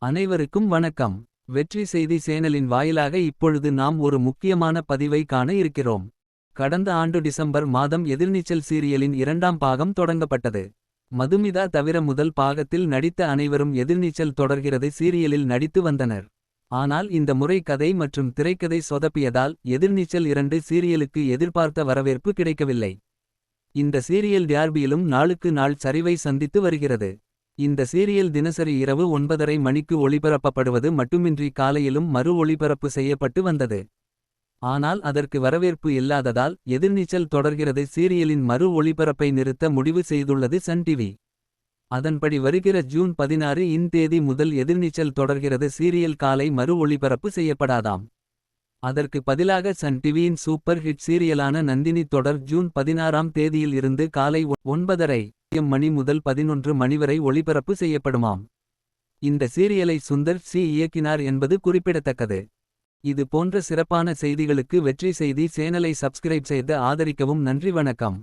அனைவருக்கும் வணக்கம். வெற்றி செய்தி சேனலின் வாயிலாக இப்பொழுது நாம் ஒரு முக்கியமான பதிவை காண இருக்கிறோம். கடந்த ஆண்டு டிசம்பர் மாதம் எதிர்நீச்சல் சீரியலின் இரண்டாம் பாகம் தொடங்கப்பட்டது. மதுமிதா தவிர முதல் பாகத்தில் நடித்த அனைவரும் எதிர்நீச்சல் தொடர்கிறது சீரியலில் நடித்து வந்தனர். ஆனால் இந்த முறை கதை மற்றும் திரைக்கதை சொதப்பியதால் எதிர்நீச்சல் 2 சீரியலுக்கு எதிர்பார்த்த வரவேற்பு கிடைக்கவில்லை. இந்த சீரியல் டிஆர்பியிலும் நாளுக்கு நாள் சரிவை சந்தித்து வருகிறது. இந்த சீரியல் தினசரி இரவு 9:30 மணிக்கு ஒளிபரப்பப்படுவது மட்டுமின்றி காலையிலும் மறு ஒளிபரப்பு செய்யப்பட்டு வந்தது. ஆனால் அதற்கு வரவேற்பு இல்லாததால் எதிர்நீச்சல் தொடர்கிறது சீரியலின் மறு ஒளிபரப்பை நிறுத்த முடிவு செய்துள்ளது சன் டிவி. அதன்படி வருகிற ஜூன் 16 தேதி முதல் எதிர்நீச்சல் தொடர்கிறது சீரியல் காலை மறு ஒளிபரப்பு செய்யப்படாதாம். அதற்கு பதிலாக சன் டிவியின் சூப்பர் ஹிட் சீரியலான நந்தினி தொடர் ஜூன் 16 தேதியில் இருந்து காலை 9:30 மணி முதல் 11 மணி வரை ஒளிபரப்பு செய்யப்படுமாம். இந்த சீரியலை சுந்தர் சி இயக்கினார் என்பது குறிப்பிடத்தக்கது. இது போன்ற சிறப்பான செய்திகளுக்கு வெற்றி செய்தி சேனலை சப்ஸ்கிரைப் செய்து ஆதரிக்கவும். நன்றி, வணக்கம்.